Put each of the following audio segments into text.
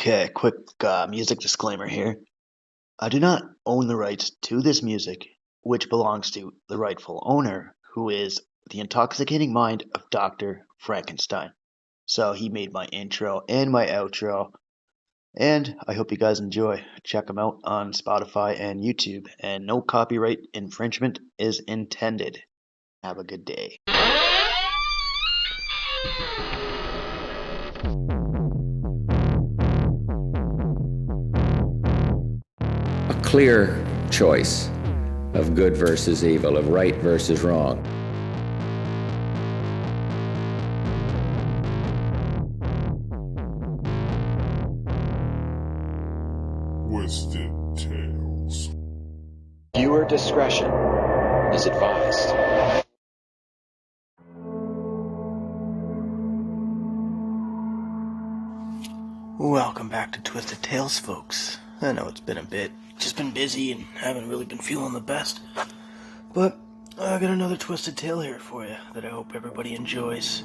Okay, quick music disclaimer here. I do not own the rights to this music, which belongs to the rightful owner, who is the intoxicating mind of Dr. Frankenstein. So he made my intro and my outro, and I hope you guys enjoy. Check them out on Spotify and YouTube, and no copyright infringement is intended. Have a good day. A clear choice of good versus evil, of right versus wrong. Twisted Tales. Viewer discretion is advised. Welcome back to Twisted Tales, folks. I know it's been a bit. Just been busy and haven't really been feeling the best. But I got another Twisted Tale here for you that I hope everybody enjoys.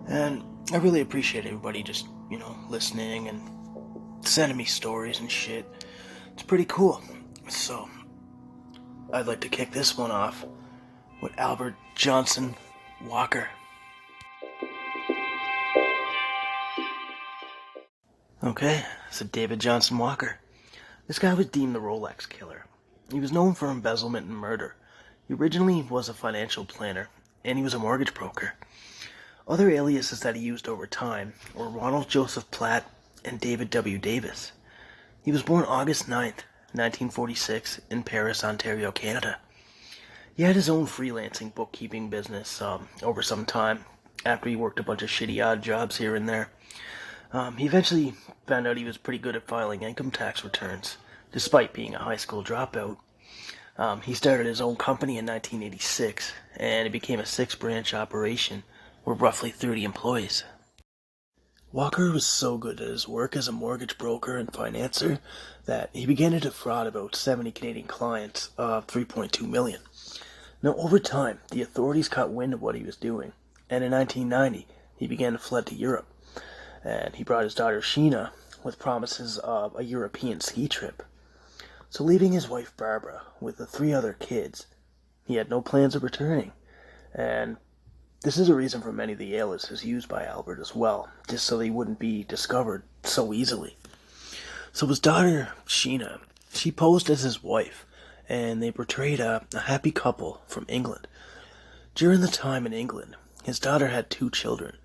And I really appreciate everybody just, listening and sending me stories and shit. It's pretty cool. So, I'd like to kick this one off with Albert Johnson Walker. Okay, so David Johnson Walker. This guy was deemed the Rolex killer. He was known for embezzlement and murder. He originally was a financial planner, and he was a mortgage broker. Other aliases that he used over time were Ronald Joseph Platt and David W. Davis. He was born August 9th, 1946, in Paris, Ontario, Canada. He had his own freelancing bookkeeping business over some time, after he worked a bunch of shitty odd jobs here and there. He eventually found out he was pretty good at filing income tax returns, despite being a high school dropout. He started his own company in 1986, and it became a 6-branch operation with roughly 30 employees. Walker was so good at his work as a mortgage broker and financer that he began to defraud about 70 Canadian clients of $3.2 million. Now, over time, the authorities caught wind of what he was doing, and in 1990, he began to fled to Europe. And he brought his daughter Sheena with promises of a European ski trip. So leaving his wife Barbara with the 3 other kids, he had no plans of returning. And this is a reason for many of the aliases used by Albert as well, just so they wouldn't be discovered so easily. So his daughter Sheena, she posed as his wife, and they portrayed a happy couple from England. During the time in England, his daughter had 2 children.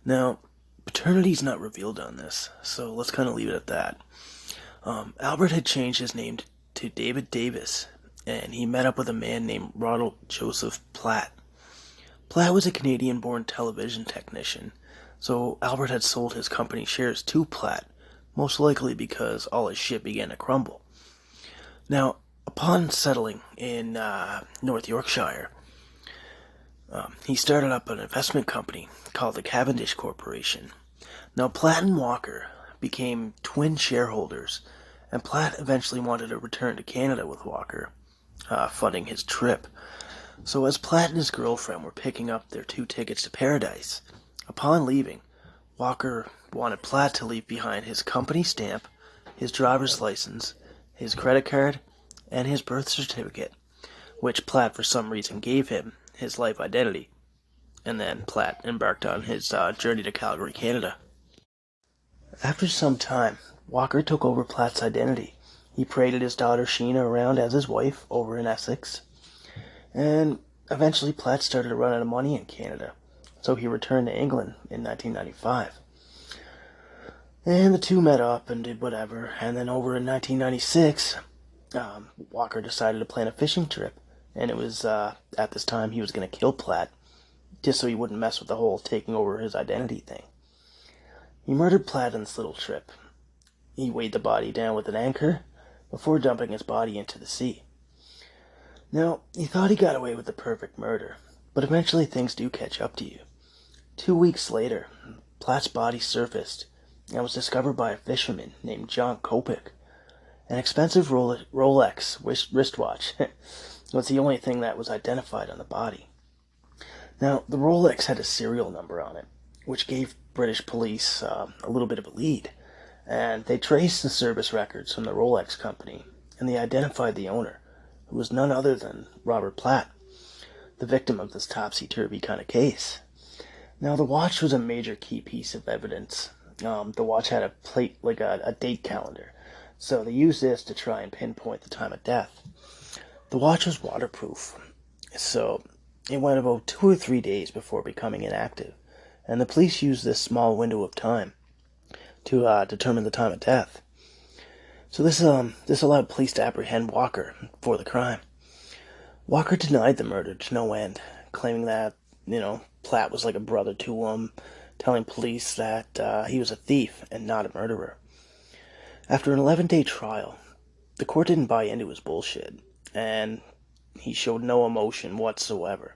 Now, paternity's not revealed on this, so let's kind of leave it at that. Albert had changed his name to David Davis, and he met up with a man named Ronald Joseph Platt. Platt was a Canadian-born television technician, so Albert had sold his company shares to Platt, most likely because all his shit began to crumble. Now, upon settling in North Yorkshire, he started up an investment company called the Cavendish Corporation. Now, Platt and Walker became twin shareholders, and Platt eventually wanted to return to Canada with Walker, funding his trip. So as Platt and his girlfriend were picking up their 2 tickets to paradise, upon leaving, Walker wanted Platt to leave behind his company stamp, his driver's license, his credit card, and his birth certificate, which Platt for some reason gave him his life identity. And then Platt embarked on his journey to Calgary, Canada. After some time, Walker took over Platt's identity. He paraded his daughter Sheena around as his wife over in Essex. And eventually Platt started to run out of money in Canada, so he returned to England in 1995. And the 2 met up and did whatever, and then over in 1996, Walker decided to plan a fishing trip, and it was at this time he was going to kill Platt, just so he wouldn't mess with the whole taking over his identity thing. He murdered Platt on this little trip. He weighed the body down with an anchor before dumping his body into the sea. Now, he thought he got away with the perfect murder, but eventually things do catch up to you. 2 weeks later, Platt's body surfaced and was discovered by a fisherman named John Kopic. An expensive Rolex wristwatch was the only thing that was identified on the body. Now, the Rolex had a serial number on it, which gave British police a little bit of a lead, And they traced the service records from the Rolex company, and they identified the owner, who was none other than Robert Platt, the victim of this topsy-turvy kind of case. Now, the watch was a major key piece of evidence. The watch had a plate, like a date calendar, so they used this to try and pinpoint the time of death. The watch was waterproof, so it went about 2 or 3 days before becoming inactive, and the police used this small window of time to determine the time of death. So this allowed police to apprehend Walker for the crime. Walker denied the murder to no end, claiming that, Platt was like a brother to him, telling police that he was a thief and not a murderer. After an 11-day trial, the court didn't buy into his bullshit, and he showed no emotion whatsoever.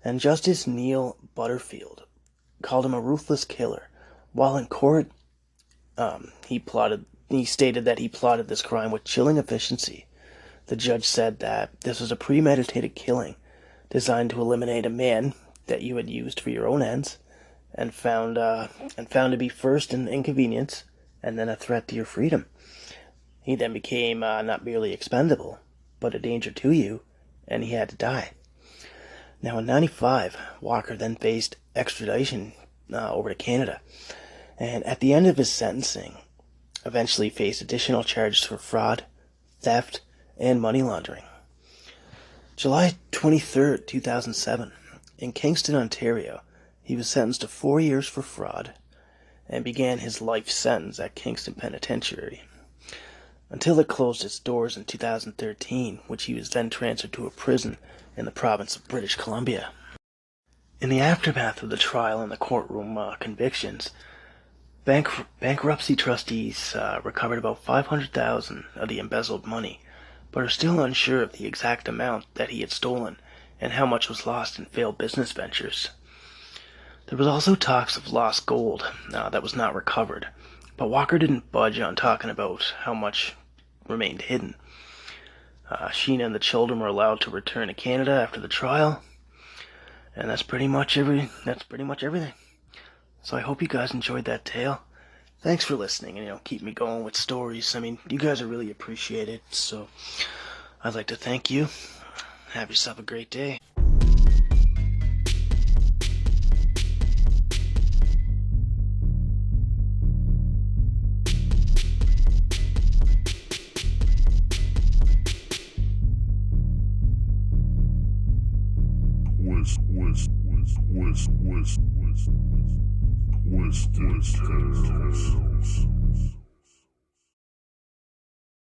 And Justice Neil Butterfield called him a ruthless killer. While in court, he stated that he plotted this crime with chilling efficiency. The judge said that this was a premeditated killing designed to eliminate a man that you had used for your own ends and found to be first an inconvenience and then a threat to your freedom. He then became not merely expendable, but a danger to you, and he had to die. Now in 1995, Walker then faced extradition over to Canada, and at the end of his sentencing, eventually faced additional charges for fraud, theft, and money laundering. July 23rd, 2007, in Kingston, Ontario, he was sentenced to 4 years for fraud and began his life sentence at Kingston Penitentiary until it closed its doors in 2013, which he was then transferred to a prison in the province of British Columbia. In the aftermath of the trial and the courtroom convictions, bankruptcy trustees recovered about $500,000 of the embezzled money, but are still unsure of the exact amount that he had stolen and how much was lost in failed business ventures. There was also talks of lost gold that was not recovered, but Walker didn't budge on talking about how much remained hidden. Sheena and the children were allowed to return to Canada after the trial, and that's pretty much everything. So I hope you guys enjoyed that tale. Thanks for listening and keep me going with stories. I mean, you guys are really appreciated, so I'd like to thank you. Have yourself a great day. Twisted Tales.